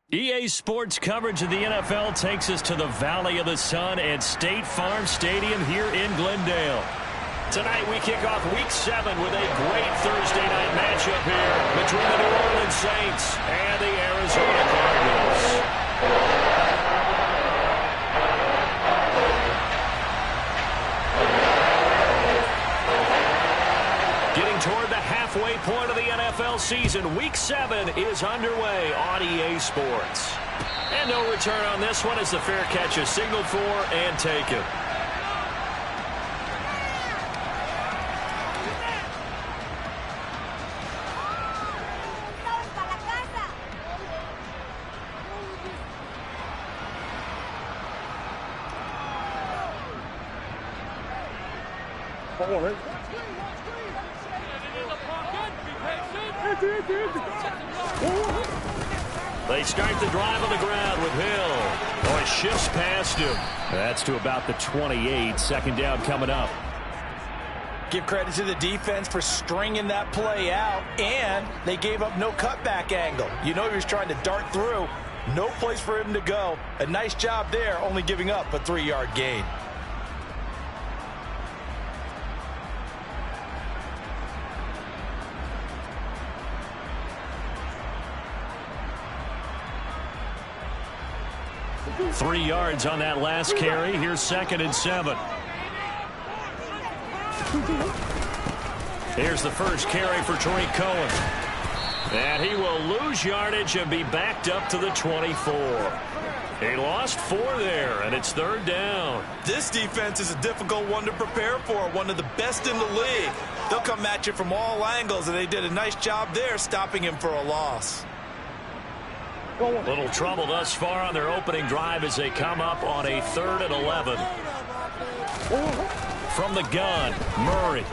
EA Sports coverage of the NFL takes us to the Valley of the Sun at State Farm Stadium here in Glendale. Tonight we kick off Week 7 with a great Thursday night matchup here between the New Orleans Saints and the Arizona Cardinals. Getting toward the halfway point of the NFL season, Week 7 is underway on EA Sports. And no return on this one as the fair catch is signaled for and taken. They start the drive on the ground with Hill. Oh, it shifts past him. That's to about the 28. Second down coming up. Give credit to the defense for stringing that play out, and they gave up no cutback angle. You know he was trying to dart through. No place for him to go. A nice job there, only giving up a 3-yard gain. Three yards on that last carry. Here's 2nd and 7. Here's the first carry for Tariq Cohen. And he will lose yardage and be backed up to the 24. He lost 4 there, and it's 3rd down. This defense is a difficult one to prepare for, one of the best in the league. They'll come at you from all angles, and they did a nice job there stopping him for a loss. Little trouble thus far on their opening drive as they come up on a 3rd and 11. From the gun, Murray.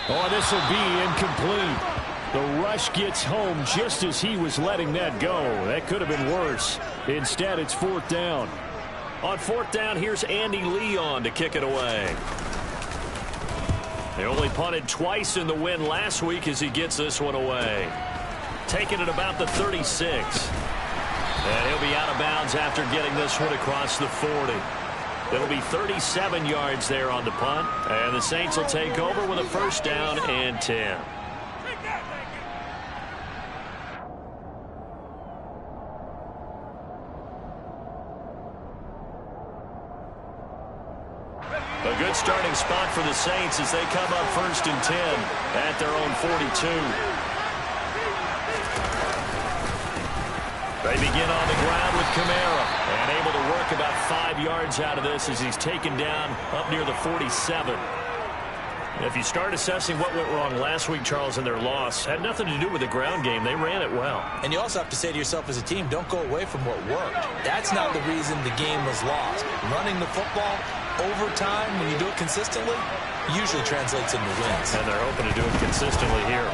Oh, this will be incomplete. The rush gets home just as he was letting that go. That could have been worse. Instead, it's 4th down. On 4th down, here's Andy Leon to kick it away. They only punted twice in the win last week as he gets this one away. Taking it about the 36. And he'll be out of bounds after getting this one across the 40. It'll be 37 yards there on the punt. And the Saints will take over with a 1st down and 10. A good starting spot for the Saints as they come up 1st and 10 at their own 42. They begin on the ground with Kamara and able to work about 5 yards out of this as he's taken down up near the 47. If you start assessing what went wrong last week, Charles, in their loss, had nothing to do with the ground game. They ran it well. And you also have to say to yourself as a team, don't go away from what worked. That's not the reason the game was lost. Running the football over time, when you do it consistently, usually translates into wins. And they're hoping to do it consistently here.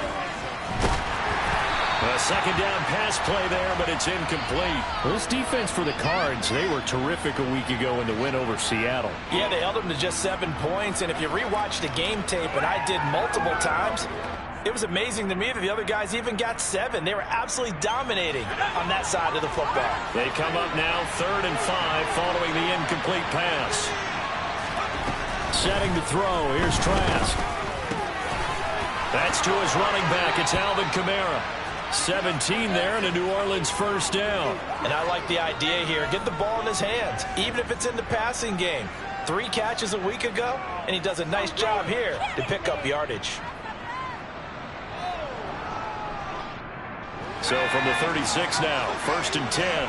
A 2nd down pass play there, but it's incomplete. Well, this defense for the Cards, they were terrific a week ago in the win over Seattle. Yeah, they held them to just 7 points, and if you rewatch the game tape, and I did multiple times, it was amazing to me that the other guys even got 7. They were absolutely dominating on that side of the football. They come up now 3rd and 5 following the incomplete pass. Setting to throw. Here's Trask. That's to his running back. It's Alvin Kamara. 17 there and a New Orleans 1st down. And I like the idea here. Get the ball in his hands, even if it's in the passing game. 3 catches a week ago, and he does a nice job here to pick up yardage. So from the 36 now, 1st and 10.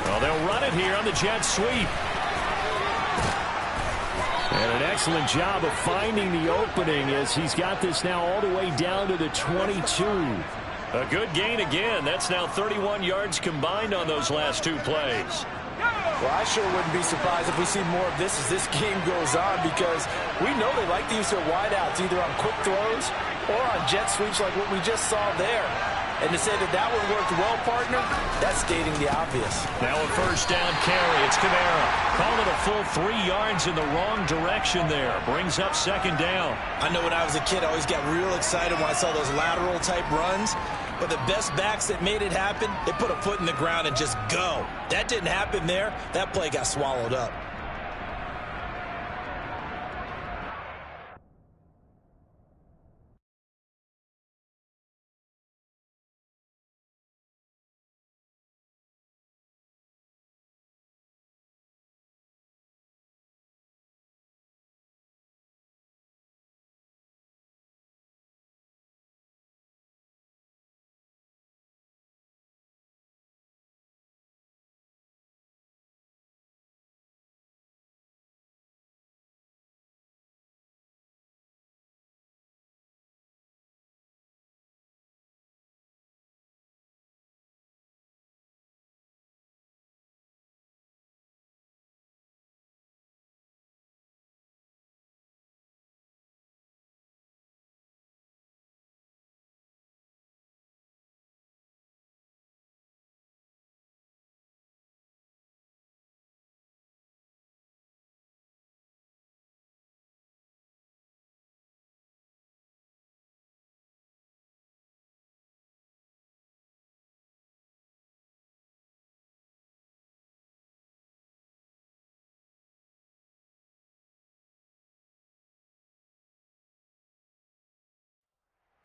Well, they'll run it here on the jet sweep. And an excellent job of finding the opening as he's got this now all the way down to the 22. A good gain again. That's now 31 yards combined on those last 2 plays. Well, I sure wouldn't be surprised if we see more of this as this game goes on, because we know they like to use their wideouts either on quick throws or on jet sweeps like what we just saw there. And to say that that one worked well, partner, that's stating the obvious. Now a first down carry. It's Kamara. Call it a full 3 yards in the wrong direction there. Brings up second down. I know when I was a kid, I always got real excited when I saw those lateral type runs. But the best backs that made it happen, they put a foot in the ground and just go. That didn't happen there. That play got swallowed up.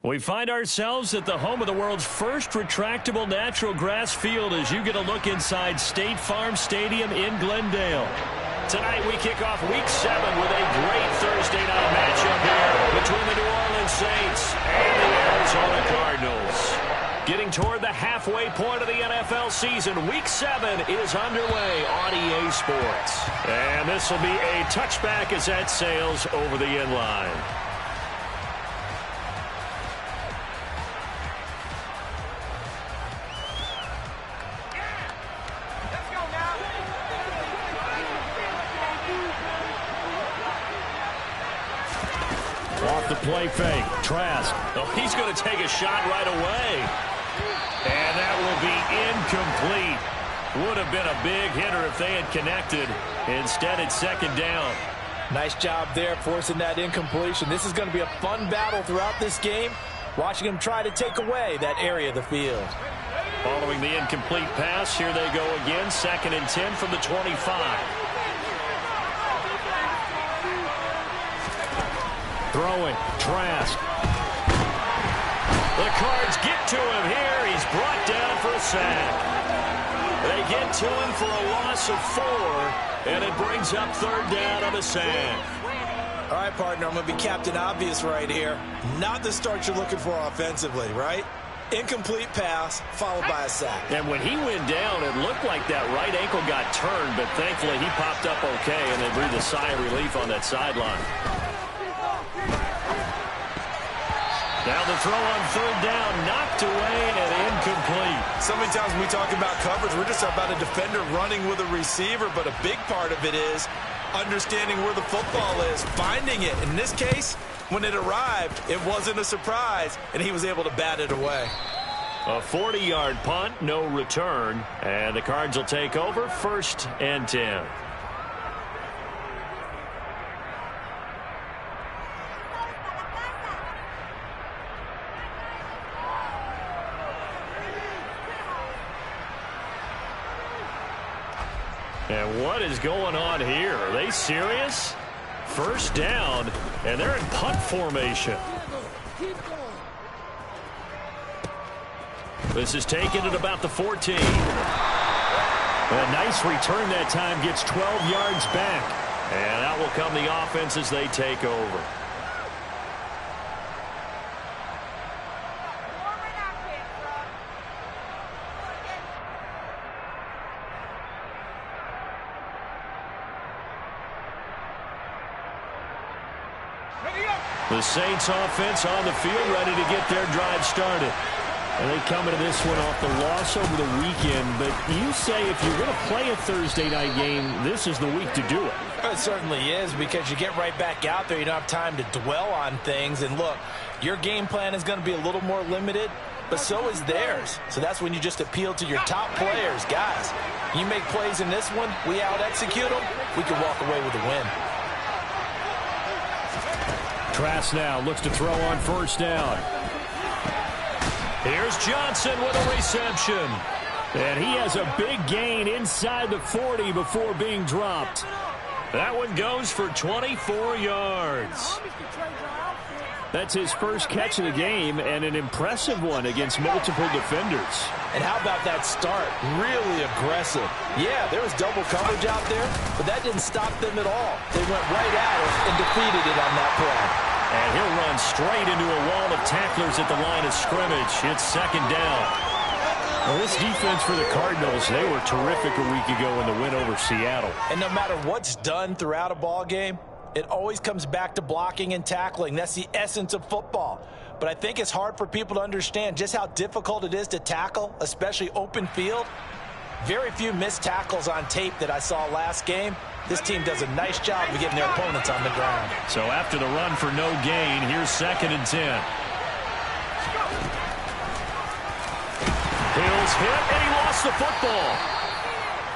We find ourselves at the home of the world's first retractable natural grass field as you get a look inside State Farm Stadium in Glendale. Tonight we kick off Week 7 with a great Thursday night matchup here between the New Orleans Saints and the Arizona Cardinals. Getting toward the halfway point of the NFL season, Week 7 is underway on EA Sports. And this will be a touchback as that sails over the end line. Off the play fake. Trask. Oh, he's going to take a shot right away. And that will be incomplete. Would have been a big hitter if they had connected. Instead, it's second down. Nice job there forcing that incompletion. This is going to be a fun battle throughout this game. Watching him try to take away that area of the field. Following the incomplete pass, here they go again. 2nd and 10 from the 25. Throwing, Trask. The Cards get to him here. He's brought down for a sack. They get to him for a loss of 4, and it brings up 3rd down on a sack. All right, partner, I'm going to be Captain Obvious right here. Not the start you're looking for offensively, right? Incomplete pass, followed by a sack. And when he went down, it looked like that right ankle got turned, but thankfully he popped up okay, and they breathed a sigh of relief on that sideline. Now the throw on 3rd down, knocked away and incomplete. So many times when we talk about coverage, we're just about a defender running with a receiver, but a big part of it is understanding where the football is, finding it. In this case, when it arrived, it wasn't a surprise, and he was able to bat it away. A 40-yard punt, no return, and the Cards will take over 1st and 10. And what is going on here? Are they serious? 1st down, and they're in punt formation. This is taken at about the 14. A nice return that time, gets 12 yards back. And out will come the offense as they take over. The Saints offense on the field, ready to get their drive started. And they come into this one off the loss over the weekend. But you say if you're going to play a Thursday night game, this is the week to do it. It certainly is, because you get right back out there. You don't have time to dwell on things. And look, your game plan is going to be a little more limited. but so is theirs. So that's when you just appeal to your top players. Guys, you make plays in this one, we out-execute them, we can walk away with a win. Trask now looks to throw on first down. Here's Johnson with a reception. And he has a big gain inside the 40 before being dropped. That one goes for 24 yards. That's his first catch of the game, and an impressive one against multiple defenders. And how about that start? Really aggressive. Yeah, there was double coverage out there, but that didn't stop them at all. They went right at it and defeated it on that play. And he'll run straight into a wall of tacklers at the line of scrimmage. It's second down. Well, this defense for the Cardinals, they were terrific a week ago in the win over Seattle. And no matter what's done throughout a ball game, it always comes back to blocking and tackling. That's the essence of football. But I think it's hard for people to understand just how difficult it is to tackle, especially open field. Very few missed tackles on tape that I saw last game. This team does a nice job of getting their opponents on the ground. So after the run for no gain, here's 2nd and 10. Hill's hit, and he lost the football.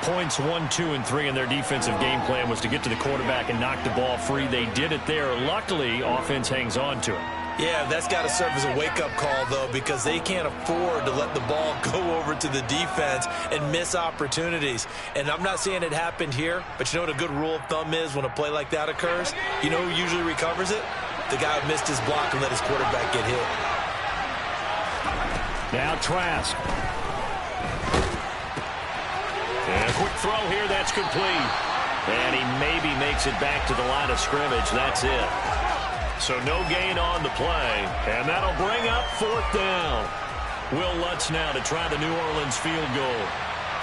Points 1, 2, and 3 in their defensive game plan was to get to the quarterback and knock the ball free. They did it there. Luckily, offense hangs on to it. Yeah, that's got to serve as a wake-up call, though, because they can't afford to let the ball go over to the defense and miss opportunities. And I'm not saying it happened here, but you know what a good rule of thumb is when a play like that occurs? You know who usually recovers it? The guy who missed his block and let his quarterback get hit. Now Trask. And a quick throw here, that's complete. And he maybe makes it back to the line of scrimmage. That's it. So no gain on the play, and that'll bring up 4th down. Will Lutz now to try the New Orleans field goal.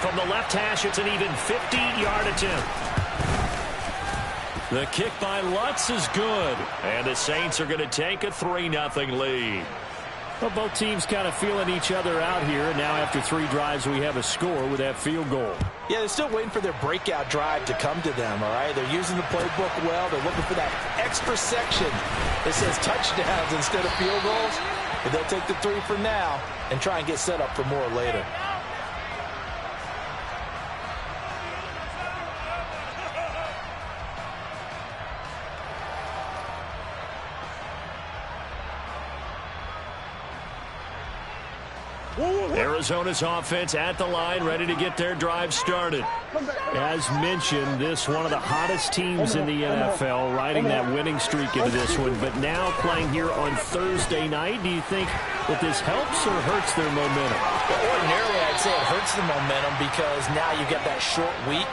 From the left hash, it's an even 50-yard attempt. The kick by Lutz is good, and the Saints are going to take a 3-0 lead. Well, both teams kind of feeling each other out here, and now after 3 drives, we have a score with that field goal. Yeah, they're still waiting for their breakout drive to come to them, all right? They're using the playbook well. They're looking for that extra section that says touchdowns instead of field goals. But they'll take the 3 for now and try and get set up for more later. Arizona's offense at the line, ready to get their drive started. As mentioned, this one of the hottest teams in the NFL, riding that winning streak into this one, but now playing here on Thursday night. Do you think that this helps or hurts their momentum? Well, ordinarily, I'd say it hurts the momentum because now you get that short week.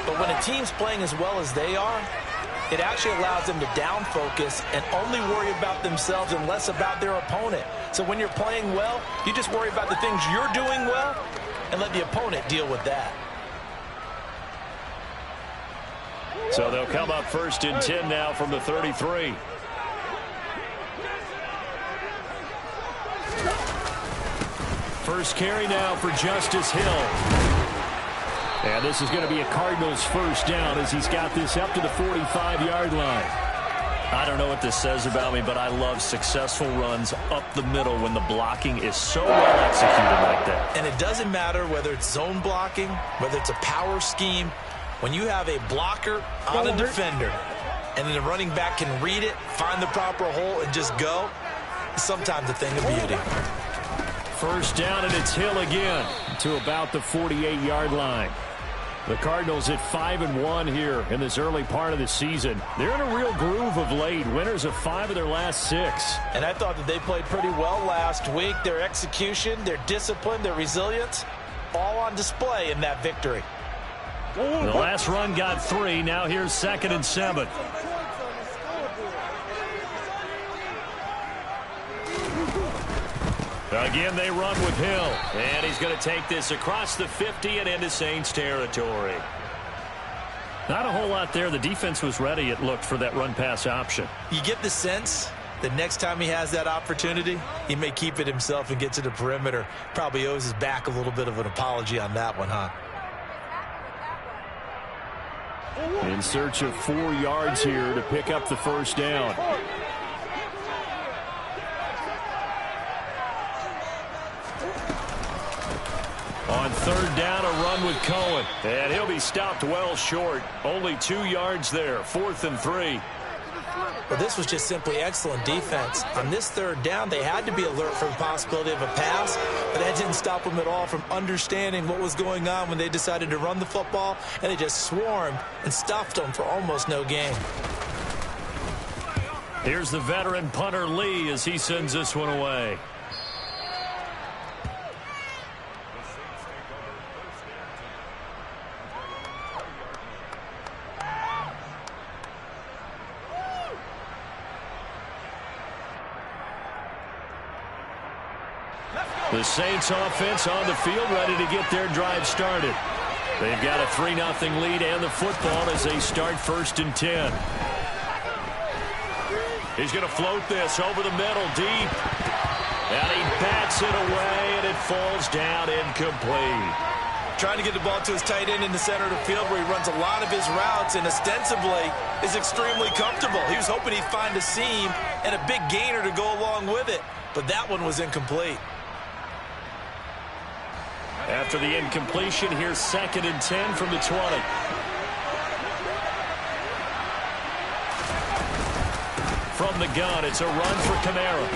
But when a team's playing as well as they are, it actually allows them to down focus and only worry about themselves and less about their opponent. So when you're playing well, you just worry about the things you're doing well and let the opponent deal with that. So they'll come up 1st and 10 now from the 33. First carry now for Justice Hill. And this is going to be a Cardinals first down as he's got this up to the 45-yard line. I don't know what this says about me, but I love successful runs up the middle when the blocking is so well executed like that. And it doesn't matter whether it's zone blocking, whether it's a power scheme. When you have a blocker on a defender and then the running back can read it, find the proper hole, and just go, it's sometimes a thing of beauty. First down, and it's Hill again to about the 48-yard line. The Cardinals at 5-1 here in this early part of the season. They're in a real groove of late. Winners of 5 of their last 6. And I thought that they played pretty well last week. Their execution, their discipline, their resilience, all on display in that victory. The last run got 3. Now here's 2nd and 7. Again, they run with Hill, and he's going to take this across the 50 and into Saints territory. Not a whole lot there. The defense was ready, it looked, for that run-pass option. You get the sense that next time he has that opportunity, he may keep it himself and get to the perimeter. Probably owes his back a little bit of an apology on that one, huh? In search of 4 yards here to pick up the first down. On third down, a run with Cohen. And he'll be stopped well short. Only 2 yards there. 4th and 3. Well, this was just simply excellent defense. On this third down, they had to be alert for the possibility of a pass, but that didn't stop them at all from understanding what was going on when they decided to run the football, and they just swarmed and stuffed them for almost no gain. Here's the veteran punter Lee as he sends this one away. The Saints offense on the field, ready to get their drive started. They've got a 3-0 lead and the football as they start 1st and 10. He's going to float this over the middle, deep. And he bats it away, and it falls down incomplete. Trying to get the ball to his tight end in the center of the field where he runs a lot of his routes and ostensibly is extremely comfortable. He was hoping he'd find a seam and a big gainer to go along with it, but that one was incomplete. After the incompletion, here's 2nd and 10 from the 20. From the gun, it's a run for Kamara.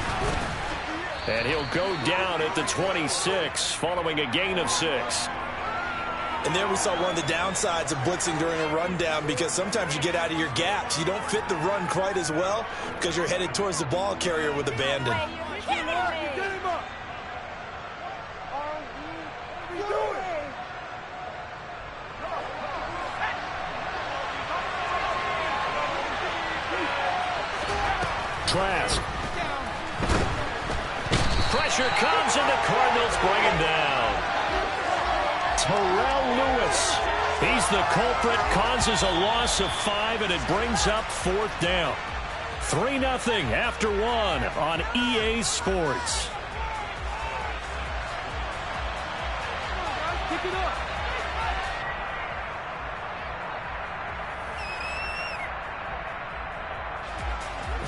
And he'll go down at the 26, following a gain of 6. And there we saw one of the downsides of blitzing during a rundown, because sometimes you get out of your gaps. You don't fit the run quite as well because you're headed towards the ball carrier with abandon. Trask. Pressure comes and the Cardinals bring him down. Terrell Lewis. He's the culprit, causes a loss of 5, and it brings up 4th down. 3-0 after 1 on EA Sports.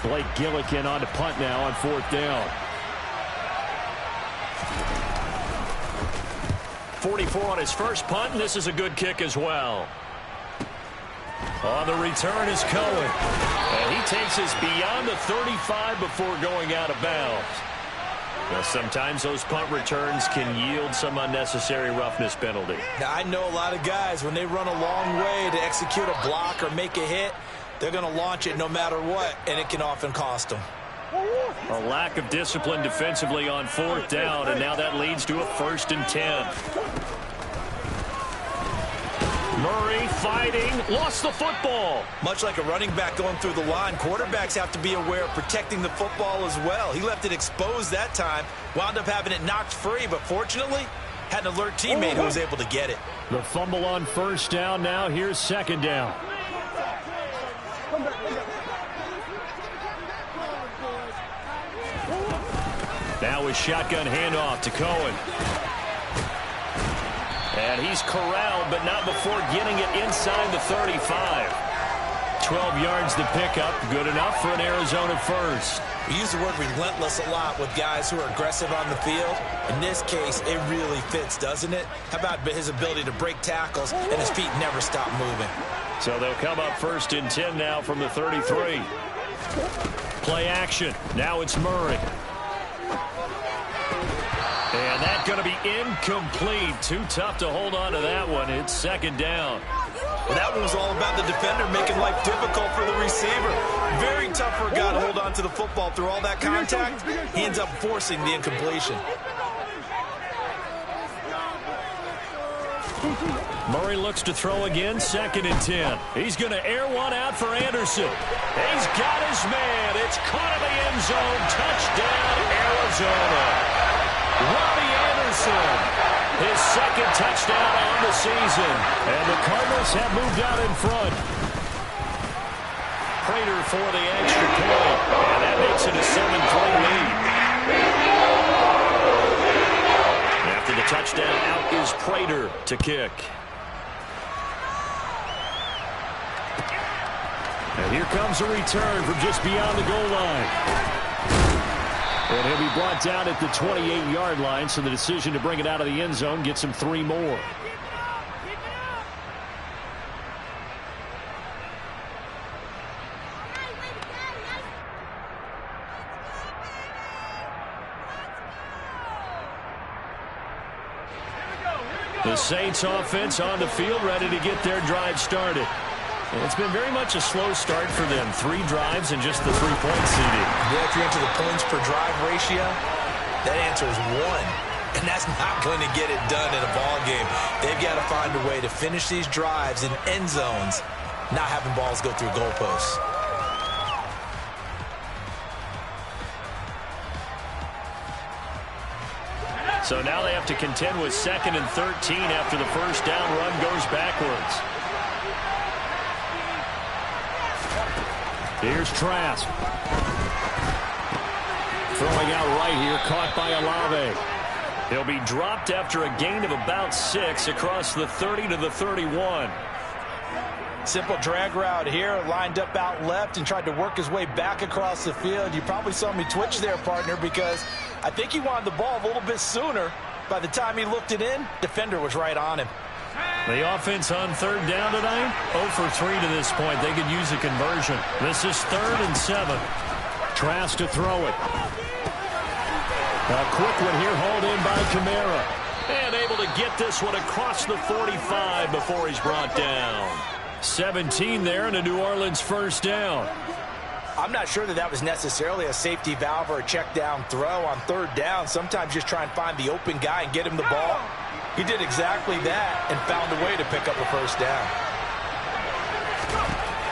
Blake Gillikin on to punt now on 4th down. 44 on his first punt, and this is a good kick as well. On the return is Cohen. And he takes us beyond the 35 before going out of bounds. Now, sometimes those punt returns can yield some unnecessary roughness penalty. Now, I know a lot of guys, when they run a long way to execute a block or make a hit, they're going to launch it no matter what, and it can often cost them. A lack of discipline defensively on 4th down, and now that leads to a 1st and 10. Murray fighting, lost the football. Much like a running back going through the line, quarterbacks have to be aware of protecting the football as well. He left it exposed that time, wound up having it knocked free, but fortunately had an alert teammate who was able to get it. The fumble on 1st down, now here's 2nd down. Now a shotgun handoff to Cohen. And he's corralled, but not before getting it inside the 35. 12 yards to pick up, good enough for an Arizona 1st. We use the word relentless a lot with guys who are aggressive on the field. In this case, it really fits, doesn't it? How about his ability to break tackles and his feet never stop moving? So they'll come up 1st and 10 now from the 33. Play action. Now it's Murray. And that's going to be incomplete. Too tough to hold on to that one. It's 2nd down. Well, that one was all about the defender making life difficult for the receiver. Very tough for a guy to hold on to the football through all that contact. He ends up forcing the incompletion. Murray looks to throw again, 2nd and 10. He's going to air one out for Anderson. He's got his man. It's caught in the end zone. Touchdown, Arizona. Robbie Anderson, his 2nd touchdown on the season. And the Cardinals have moved out in front. Prater for the extra point. And that makes it a 7-3 lead. After the touchdown, out is Prater to kick. And here comes a return from just beyond the goal line. And he'll be brought down at the 28-yard line, so the decision to bring it out of the end zone gets him 3 more. The Saints offense on the field, ready to get their drive started. And it's been very much a slow start for them. 3 drives and just the 3-point CD. Yeah, if you're into the points per drive ratio, that answer is 1. And that's not going to get it done in a ball game. They've got to find a way to finish these drives in end zones, not having balls go through goalposts. So now they have to contend with 2nd and 13 after the first down run goes backwards. Here's Trask. Throwing out right here, caught by Olave. He'll be dropped after a gain of about 6 across the 30 to the 31. Simple drag route here, lined up out left and tried to work his way back across the field. You probably saw me twitch there, partner, because I think he wanted the ball a little bit sooner. By the time he looked it in, defender was right on him. The offense on 3rd down tonight, 0 for 3 to this point. They could use a conversion. This is 3rd and 7. Trask to throw it. A quick one here, hauled in by Kamara. And able to get this one across the 45 before he's brought down. 17 there and a New Orleans first down. I'm not sure that was necessarily a safety valve or a check down throw on 3rd down. Sometimes just try and find the open guy and get him the ball. He did exactly that and found a way to pick up a first down.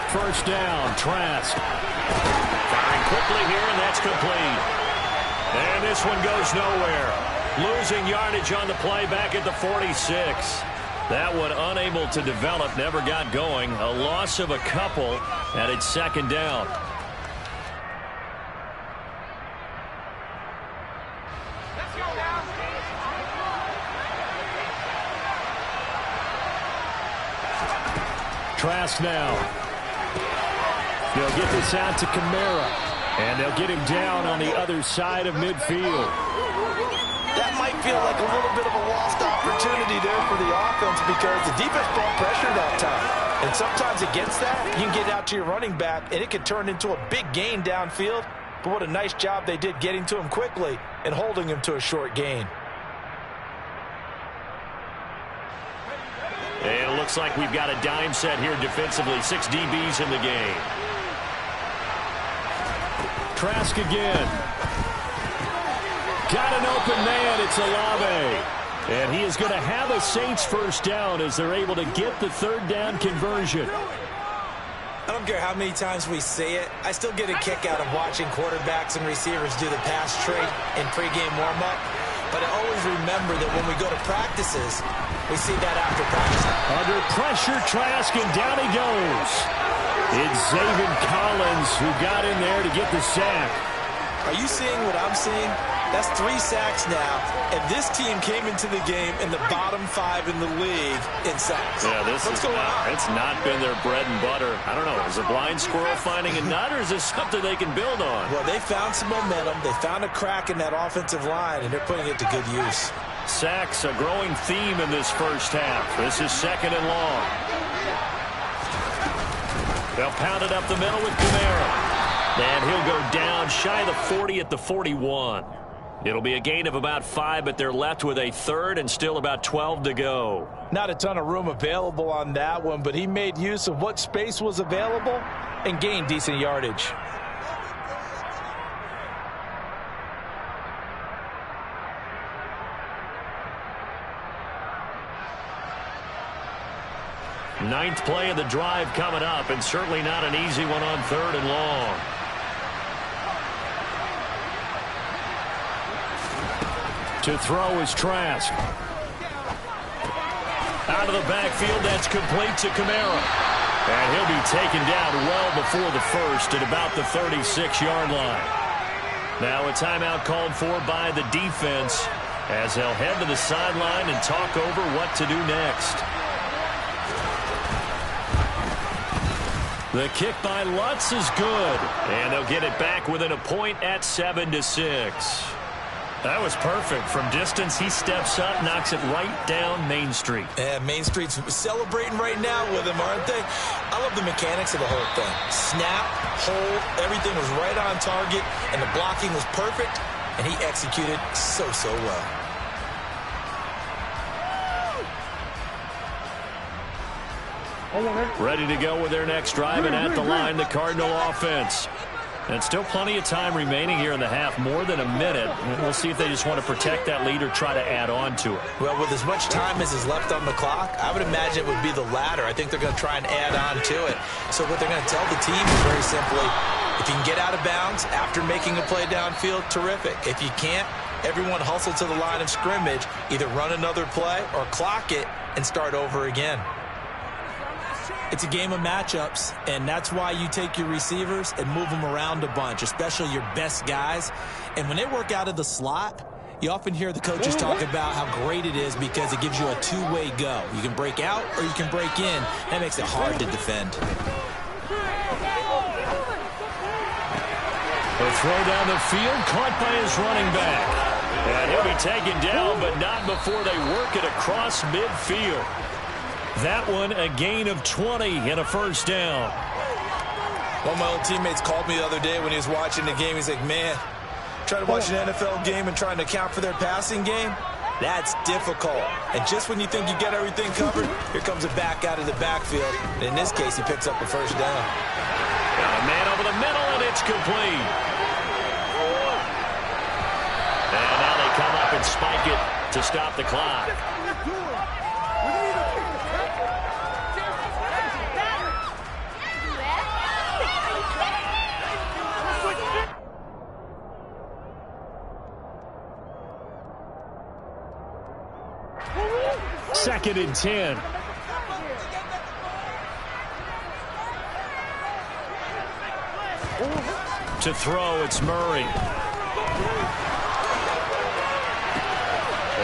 First down, Trask. Firing quickly here, and that's complete. And this one goes nowhere. Losing yardage on the play back at the 46. That one unable to develop, never got going. A loss of a couple, and it's 2nd down. Trask now. They'll get this out to Kamara, and they'll get him down on the other side of midfield. That might feel like a little bit of a lost opportunity there for the offense because the defense brought pressure that time. And sometimes against that, you can get out to your running back, and it can turn into a big gain downfield. But what a nice job they did getting to him quickly and holding him to a short gain. And it looks like we've got a dime set here defensively. 6 DBs in the game. Trask again. Got an open man. It's Olave. And he is going to have a Saints first down as they're able to get the 3rd down conversion. I don't care how many times we say it. I still get a kick out of watching quarterbacks and receivers do the pass trade in pregame warm-up. But I always remember that when we go to practices, we see that after practice. Under pressure, Trask, and down he goes. It's Zaven Collins who got in there to get the sack. Are you seeing what I'm seeing? That's 3 sacks now, and this team came into the game in the bottom 5 in the league in sacks. Yeah, what's going on? It's not been their bread and butter. I don't know. Is a blind squirrel finding a nut, or is this something they can build on? Well, they found some momentum. They found a crack in that offensive line, and they're putting it to good use. Sacks, a growing theme in this first half. This is 2nd and long. They'll pound it up the middle with Kamara. And he'll go down shy of the 40 at the 41. It'll be a gain of about 5, but they're left with a 3rd and still about 12 to go. Not a ton of room available on that one, but he made use of what space was available and gained decent yardage. Ninth play of the drive coming up, and certainly not an easy one on 3rd and long. To throw is Trask. Out of the backfield, that's complete to Kamara. And he'll be taken down well before the first at about the 36-yard line. Now a timeout called for by the defense as they'll head to the sideline and talk over what to do next. The kick by Lutz is good. And they'll get it back within a point at 7-6. That was perfect. From distance, he steps up, knocks it right down Main Street. Yeah, Main Street's celebrating right now with him, aren't they? I love the mechanics of the whole thing. Snap, hold, everything was right on target, and the blocking was perfect, and he executed so well. Ready to go with their next drive, and at the line, the Cardinal offense. And still plenty of time remaining here in the half, more than a minute. We'll see if they just want to protect that lead or try to add on to it. Well, with as much time as is left on the clock, I would imagine it would be the latter. I think they're going to try and add on to it. So what they're going to tell the team is very simply, if you can get out of bounds after making a play downfield, terrific. If you can't, everyone hustle to the line of scrimmage, either run another play or clock it and start over again. It's a game of matchups, and that's why you take your receivers and move them around a bunch, especially your best guys. And when they work out of the slot, you often hear the coaches talk about how great it is because it gives you a two-way go. You can break out or you can break in. That makes it hard to defend. The throw down the field, caught by his running back. And he'll be taken down, but not before they work it across midfield. That one, a gain of 20 and a first down. One of my old teammates called me the other day when he was watching the game. He's like, man, trying to watch an NFL game and trying to account for their passing game, that's difficult. And just when you think you get everything covered, here comes a back out of the backfield. And in this case, he picks up a first down. Got a man over the middle, and it's complete. And now they come up and spike it to stop the clock. Second and 10. To throw, it's Murray.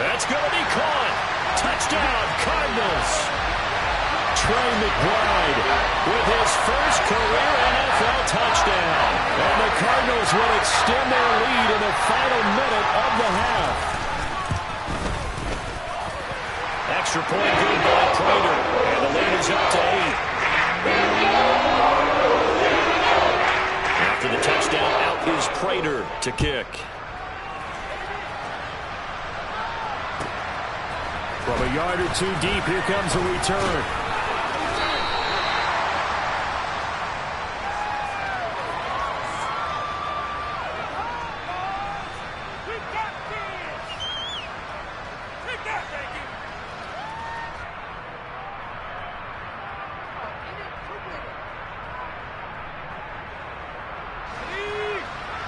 That's going to be caught. Touchdown, Cardinals. Trey McBride with his first career NFL touchdown. And the Cardinals will extend their lead in the final minute of the half. Extra point good by Prater, and the lead is up to 8. After the touchdown, out is Prater to kick. From a yard or two deep, here comes a return.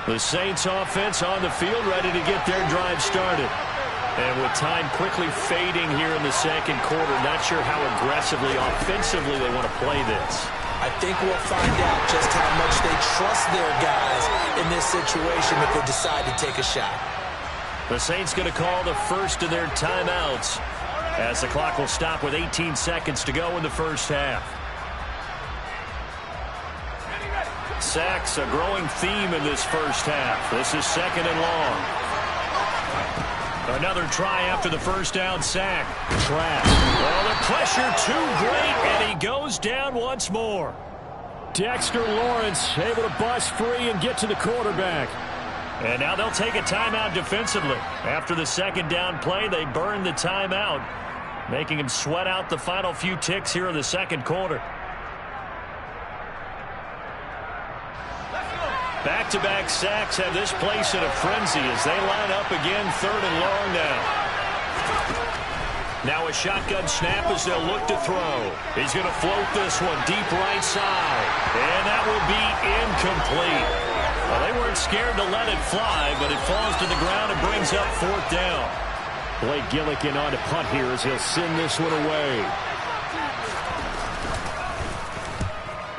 The Saints offense on the field, ready to get their drive started. And with time quickly fading here in the second quarter, not sure how aggressively, offensively they want to play this. I think we'll find out just how much they trust their guys in this situation if they decide to take a shot. The Saints going to call the first of their timeouts as the clock will stop with 18 seconds to go in the first half. Sacks, a growing theme in this first half. This is second and long. Another try after the first down sack. Trapped. Well, the pressure too great, and he goes down once more. Dexter Lawrence able to bust free and get to the quarterback. And now they'll take a timeout defensively. After the second down play, they burn the timeout, making him sweat out the final few ticks here in the second quarter. Back-to-back sacks have this place in a frenzy as they line up again, third and long now. Now a shotgun snap as they'll look to throw. He's going to float this one deep right side. And that will be incomplete. Well, they weren't scared to let it fly, but it falls to the ground and brings up fourth down. Blake Gillikin on to punt here as he'll send this one away.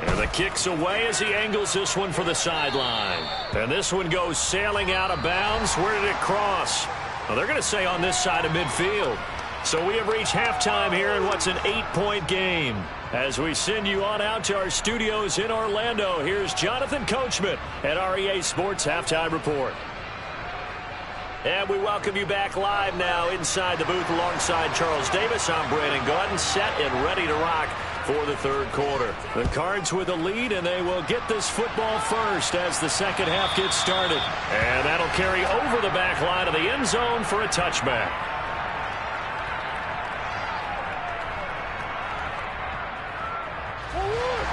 And the kick's away as he angles this one for the sideline. And this one goes sailing out of bounds. Where did it cross? Well, they're going to say on this side of midfield. So we have reached halftime here in what's an 8-point game. As we send you on out to our studios in Orlando, here's Jonathan Coachman at REA Sports Halftime Report. And we welcome you back live now inside the booth alongside Charles Davis. I'm Brandon Gaudin, set and ready to rock for the third quarter. The Cards with a lead, and they will get this football first as the second half gets started. And that'll carry over the back line of the end zone for a touchback.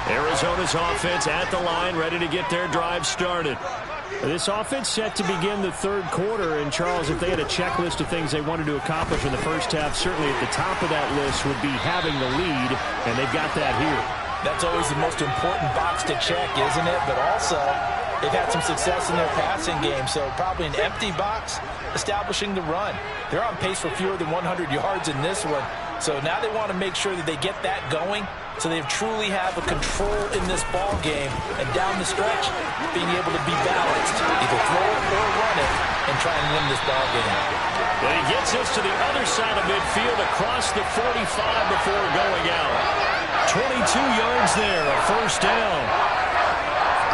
Arizona's offense at the line, ready to get their drive started. This offense set to begin the third quarter, and Charles, if they had a checklist of things they wanted to accomplish in the first half, certainly at the top of that list would be having the lead, and they've got that here. That's always the most important box to check, isn't it? But also, they've had some success in their passing game, so probably an empty box establishing the run. They're on pace for fewer than 100 yards in this one, so now they want to make sure that they get that going so they truly have a control in this ball game, and down the stretch, being able to be balanced, either throw it or run it, and try and win this ball game. And he gets us to the other side of midfield across the 45 before going out. 22 yards there, a first down.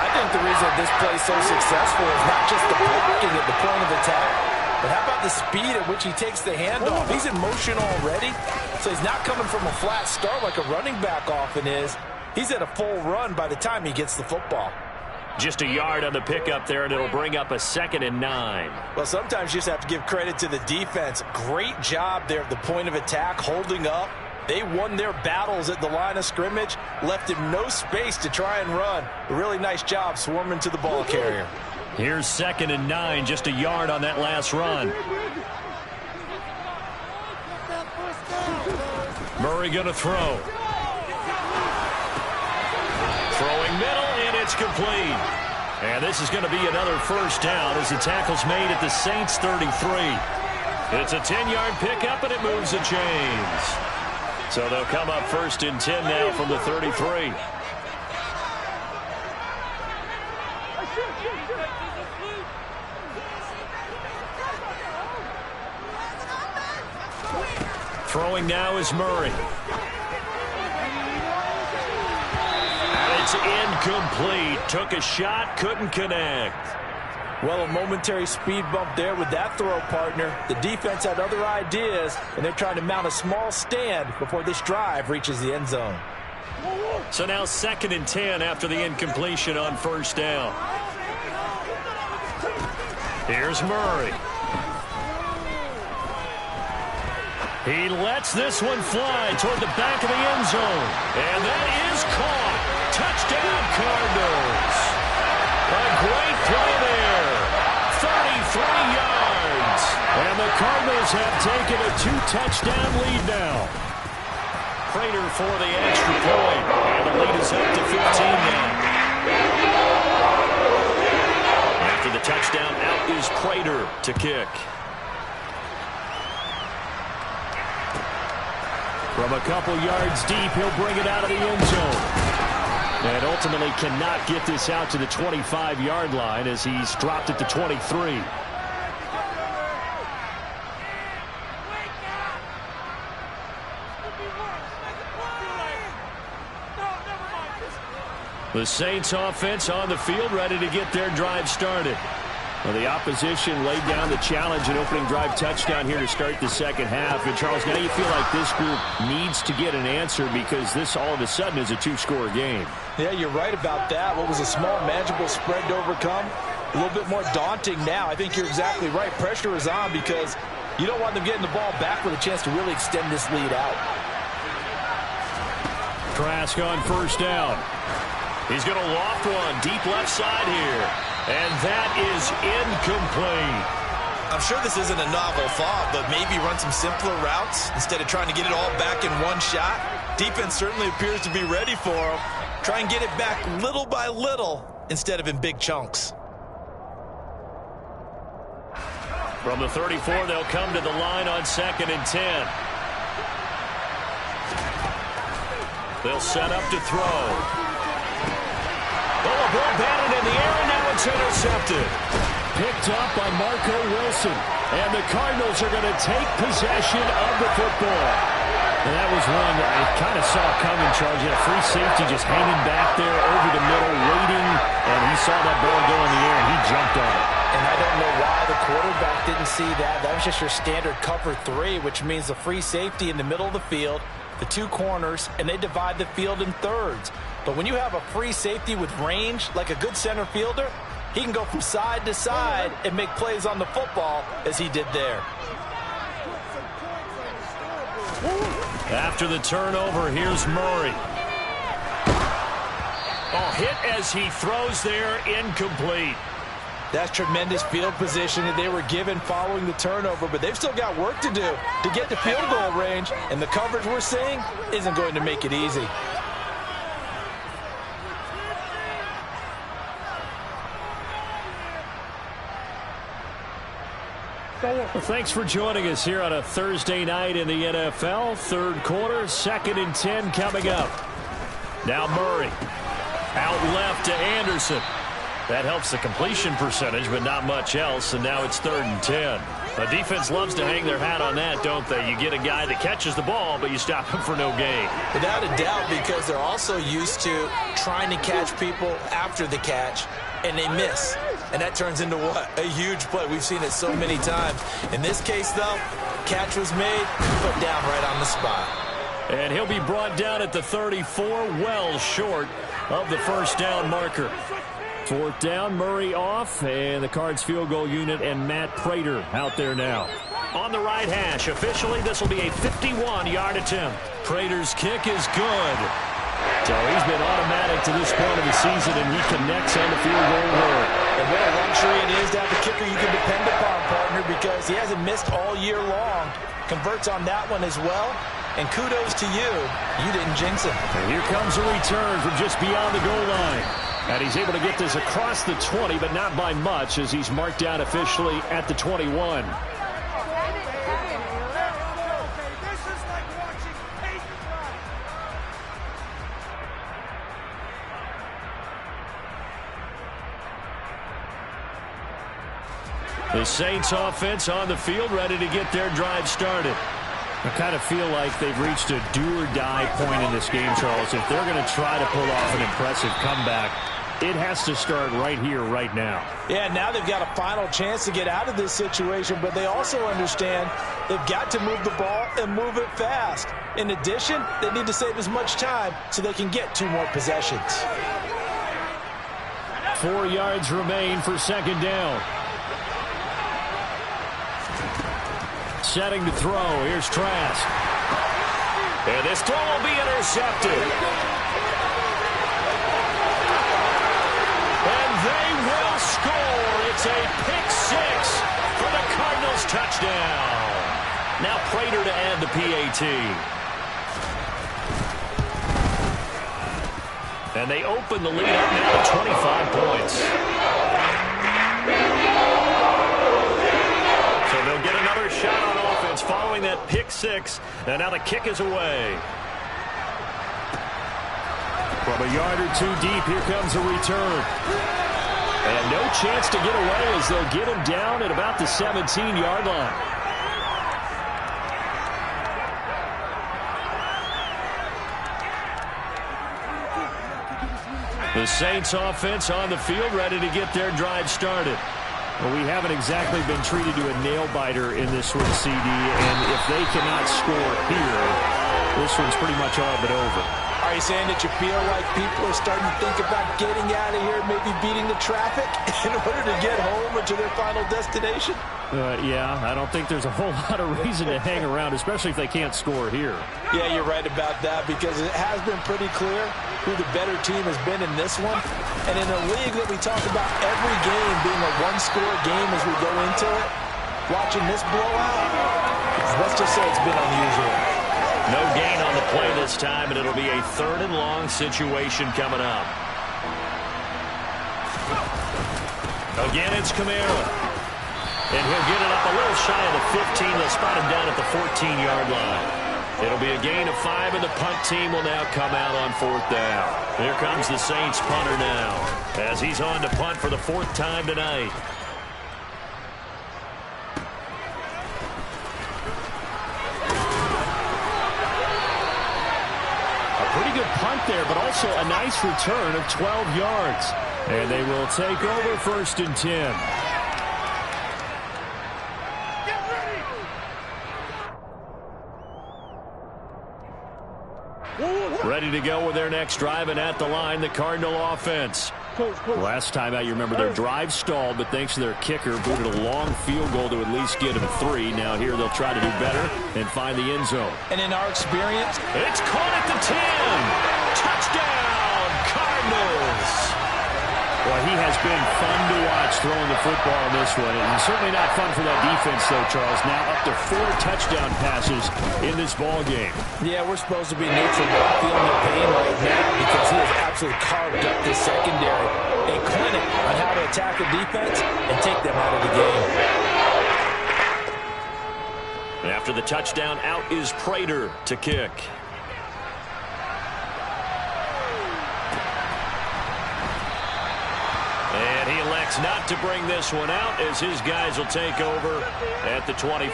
I think the reason this play is so successful is not just the blocking at the point of attack, but how about the speed at which he takes the handoff? He's in motion already, so he's not coming from a flat start like a running back often is. He's at a full run by the time he gets the football. Just a yard on the pickup there, and it'll bring up a 2nd and 9. Well, sometimes you just have to give credit to the defense. Great job there at the point of attack, holding up. They won their battles at the line of scrimmage, left him no space to try and run. A really nice job swarming to the ball carrier. Here's 2nd and 9, just a yard on that last run. Murray going to throw. Throwing middle, and it's complete. And this is going to be another first down as the tackle's made at the Saints 33. It's a 10-yard pickup, and it moves the chains. So they'll come up 1st and 10 now from the 33. Throwing now is Murray. And it's incomplete. Took a shot, couldn't connect. Well, a momentary speed bump there with that throw, partner. The defense had other ideas, and they're trying to mount a small stand before this drive reaches the end zone. So now 2nd and 10 after the incompletion on first down. Here's Murray. He lets this one fly toward the back of the end zone. And that is caught. Touchdown, Cardinals. A great play there. 33 yards. And the Cardinals have taken a 2-touchdown lead now. Prater for the extra point. And the lead is up to 15 now. After the touchdown, out is Prater to kick. From a couple yards deep, he'll bring it out of the end zone. And ultimately cannot get this out to the 25-yard line as he's dropped it to 23. The Saints offense on the field, ready to get their drive started. Well, the opposition laid down the challenge, an opening drive touchdown here to start the second half. And, Charles, now you feel like this group needs to get an answer because this all of a sudden is a 2-score game. Yeah, you're right about that. What was a small, manageable spread to overcome, a little bit more daunting now. I think you're exactly right. Pressure is on because you don't want them getting the ball back with a chance to really extend this lead out. Trask on first down. He's going to loft one deep left side here. And that is incomplete. I'm sure this isn't a novel thought, but maybe run some simpler routes instead of trying to get it all back in one shot. Defense certainly appears to be ready for him. Try and get it back little by little instead of in big chunks. From the 34, they'll come to the line on 2nd and 10. They'll set up to throw. Oh, a ball batted in the air, and now it's intercepted. picked up by Marco Wilson. And the Cardinals are going to take possession of the football. And that was one that I kind of saw coming, Charles. You had a free safety just hanging back there over the middle, waiting. And he saw that ball go in the air, and he jumped on it. And I don't know why the quarterback didn't see that. That was just your standard cover 3, which means the free safety in the middle of the field, the 2 corners, and they divide the field in thirds. But when you have a free safety with range, like a good center fielder, he can go from side to side and make plays on the football as he did there. After the turnover, here's Murray. Oh, hit as he throws there, incomplete. That's tremendous field position that they were given following the turnover, but they've still got work to do to get to field goal range, and the coverage we're seeing isn't going to make it easy. Well, thanks for joining us here on a Thursday night in the NFL. Third quarter, 2nd and 10 coming up. Now Murray out left to Anderson. That helps the completion percentage, but not much else, and now it's 3rd and 10. The defense loves to hang their hat on that, don't they? You get a guy that catches the ball, but you stop him for no gain. Without a doubt, because they're also used to trying to catch people after the catch, and they miss. And that turns into what? A huge play. We've seen it so many times. In this case, though, catch was made, put down right on the spot. And he'll be brought down at the 34, well short of the first down marker. 4th down, Murray off, and the Cards field goal unit and Matt Prater out there now. On the right hash, officially this will be a 51-yard attempt. Prater's kick is good. So he's been automatic to this point of the season, and he connects on the field goal line. And what a luxury it is to have a kicker you can depend upon, partner, because he hasn't missed all year long. Converts on that one as well. And kudos to you. You didn't jinx him. And here comes a return from just beyond the goal line. And he's able to get this across the 20, but not by much, as he's marked down officially at the 21. The Saints offense on the field, ready to get their drive started. I kind of feel like they've reached a do-or-die point in this game, Charles. If they're going to try to pull off an impressive comeback, it has to start right here, right now. Yeah, now they've got a final chance to get out of this situation, but they also understand they've got to move the ball and move it fast. In addition, they need to save as much time so they can get 2 more possessions. 4 yards remain for 2nd down. Setting to throw. Here's Trask. And this throw will be intercepted. And they will score. It's a pick 6 for the Cardinals touchdown. Now Prater to add the PAT. And they open the lead up now to 25 points. So they'll get another shot on offense following that pick 6. And now the kick is away. From a yard or 2 deep, here comes a return. And no chance to get away as they'll get him down at about the 17-yard line. The Saints offense on the field, ready to get their drive started. Well, we haven't exactly been treated to a nail-biter in this one, CD, and if they cannot score here, this one's pretty much all but over. Are you saying that you feel like people are starting to think about getting out of here, maybe beating the traffic in order to get home or to their final destination? Yeah, I don't think there's a whole lot of reason to hang around, especially if they can't score here. Yeah, you're right about that, because it has been pretty clear who the better team has been in this one. And in a league that we talk about every game being a one-score game as we go into it, watching this blowout, let's just say it's been unusual. No gain on the play this time, and it'll be a 3rd and long situation coming up. Again, it's Kamara. And he'll get it up a little shy of the 15. They'll spot him down at the 14-yard line. It'll be a gain of 5, and the punt team will now come out on 4th down. Here comes the Saints punter now, as he's on to punt for the 4th time tonight. punt there, but also a nice return of 12 yards. And they will take over 1st and 10. Ready to go with their next drive, and at the line, the Cardinal offense. Last time out, you remember their drive stalled, but thanks to their kicker, booted a long field goal to at least get them 3. Now here they'll try to do better and find the end zone. And in our experience, it's caught at the 10. Touchdown, Cardinals. Well, he has been fun to watch throwing the football in this one. And certainly not fun for that defense, though, Charles. Now up to 4 touchdown passes in this ball game. Yeah, we're supposed to be neutral, but I'm feeling the pain right now because he has absolutely carved up this secondary. A clinic on how to attack the defense and take them out of the game. After the touchdown, out is Prater to kick. And he elects not to bring this one out as his guys will take over at the 25.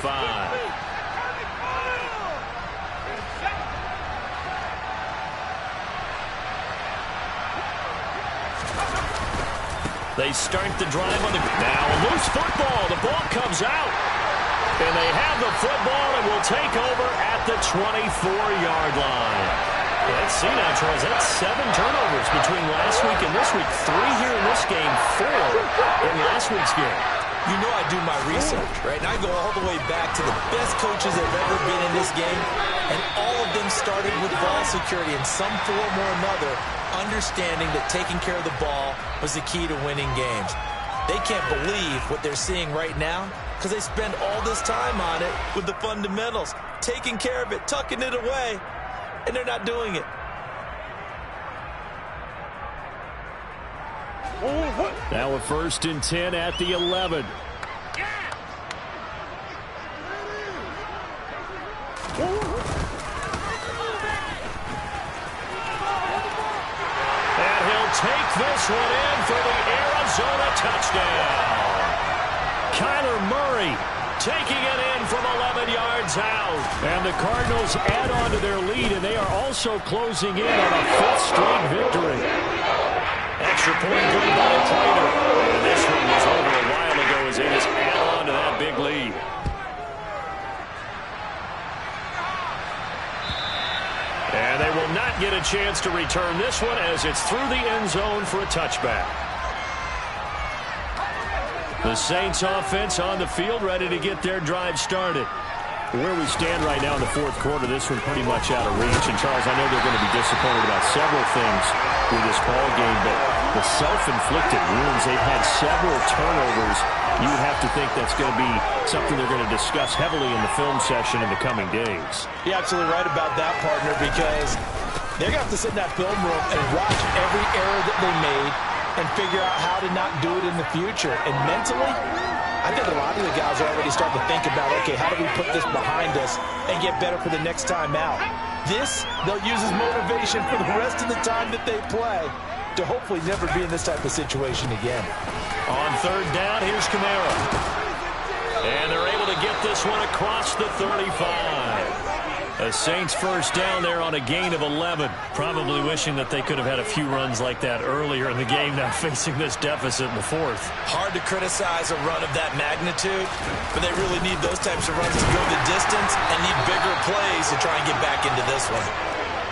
They start the drive on the... Now a loose football. The ball comes out. And they have the football and will take over at the 24-yard line. Let's see now, Charles. That's 7 turnovers between last week and this week. 3 here in this game, 4 in last week's game. You know I do my research, right? And I go all the way back to the best coaches that have ever been in this game. And all of them started with ball security in some form or another, understanding that taking care of the ball was the key to winning games. They can't believe what they're seeing right now because they spend all this time on it with the fundamentals, taking care of it, tucking it away, and they're not doing it. Now a 1st and 10 at the 11. And he'll take this one in for the Arizona touchdown. Kyler Murray taking it in from 11 yards out. And the Cardinals add on to their lead, and they are also closing in on a 5th straight victory. Extra point good by Prater. And this one was over a while ago as they just add on to that big lead. And they will not get a chance to return this one as it's through the end zone for a touchback. The Saints offense on the field ready to get their drive started. Where we stand right now in the 4th quarter, this one pretty much out of reach. And, Charles, I know they're going to be disappointed about several things with this ball game, but the self-inflicted wounds, they've had several turnovers. You would have to think that's going to be something they're going to discuss heavily in the film session in the coming days. You're absolutely right about that, partner, because they're going to have to sit in that film room and watch every error that they made and figure out how to not do it in the future. And mentally, I think a lot of the guys are already starting to think about, okay, how do we put this behind us and get better for the next time out? This, they'll use as motivation for the rest of the time that they play to hopefully never be in this type of situation again. On 3rd down, here's Kamara. And they're able to get this one across the 35. A Saints 1st down there on a gain of 11. Probably wishing that they could have had a few runs like that earlier in the game, now facing this deficit in the 4th. Hard to criticize a run of that magnitude, but they really need those types of runs to go the distance and need bigger plays to try and get back into this one.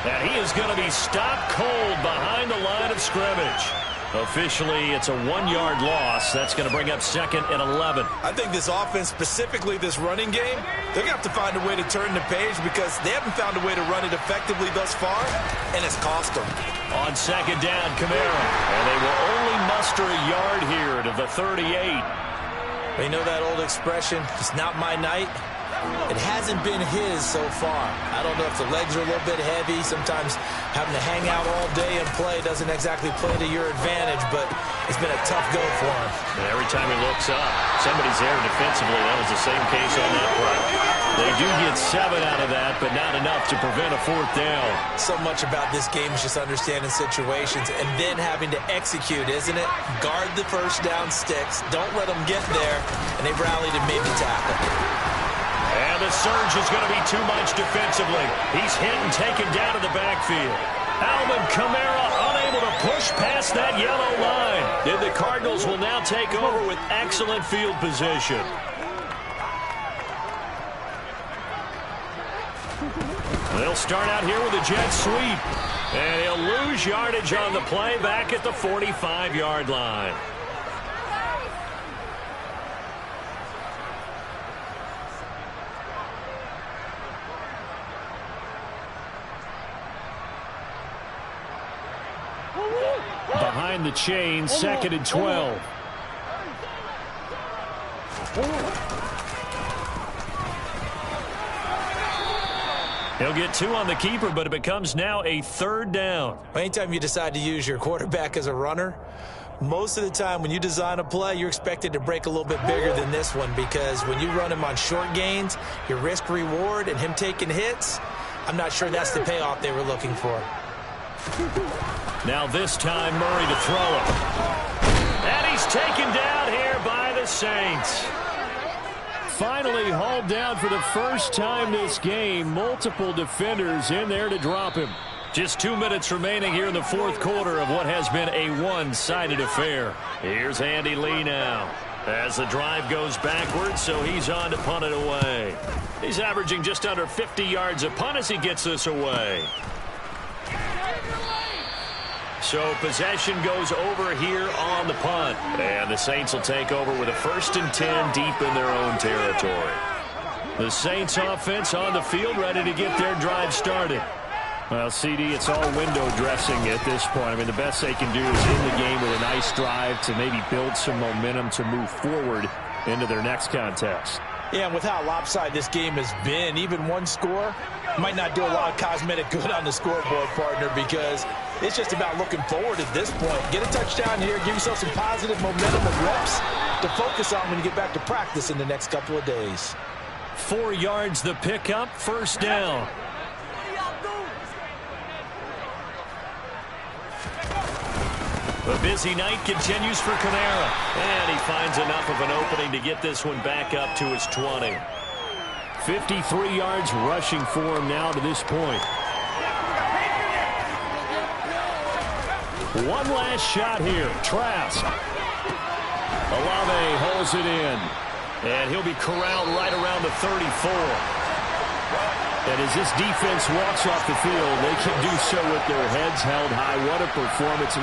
And he is going to be stopped cold behind the line of scrimmage. Officially, it's a 1-yard loss. That's going to bring up 2nd and 11. I think this offense, specifically this running game, they're going to have to find a way to turn the page because they haven't found a way to run it effectively thus far, and it's cost them. On 2nd down, Kamara. And they will only muster a yard here to the 38. You know that old expression, it's not my night? It hasn't been his so far. I don't know if the legs are a little bit heavy. Sometimes having to hang out all day and play doesn't exactly play to your advantage, but it's been a tough go for him. And every time he looks up, somebody's there defensively. That was the same case on that play. They do get 7 out of that, but not enough to prevent a 4th down. So much about this game is just understanding situations and then having to execute, isn't it? Guard the 1st down sticks. Don't let them get there, and they've rallied and made the tackle. And the surge is going to be too much defensively. He's hit and taken down to the backfield. Alvin Kamara unable to push past that yellow line. And the Cardinals will now take over with excellent field position. They'll start out here with a jet sweep. And he'll lose yardage on the play back at the 45-yard line. Behind the chain, 2nd and 12. He'll get 2 on the keeper, but it becomes now a 3rd down. Anytime you decide to use your quarterback as a runner, most of the time when you design a play, you're expected to break a little bit bigger than this one, because when you run him on short gains, your risk-reward and him taking hits, I'm not sure that's the payoff they were looking for. Now this time Murray to throw it. And he's taken down here by the Saints. Finally hauled down for the first time this game. Multiple defenders in there to drop him. Just 2 minutes remaining here in the 4th quarter of what has been a one-sided affair. Here's Andy Lee now as the drive goes backwards, so he's on to punt it away. He's averaging just under 50 yards a punt as he gets this away. So possession goes over here on the punt. And the Saints will take over with a 1st and 10 deep in their own territory. The Saints offense on the field ready to get their drive started. Well, CD, it's all window dressing at this point. I mean, the best they can do is end the game with a nice drive to maybe build some momentum to move forward into their next contest. Yeah, and with how lopsided this game has been, even one score might not do a lot of cosmetic good on the scoreboard, partner, because it's just about looking forward at this point. Get a touchdown here, give yourself some positive momentum and reps to focus on when you get back to practice in the next couple of days. 4 yards the pickup, 1st down. The busy night continues for Kamara. And he finds enough of an opening to get this one back up to his 20. 53 yards rushing for him now to this point. One last shot here. Trask. Olave holds it in. And he'll be corralled right around the 34. And as this defense walks off the field, they can do so with their heads held high. What a performance.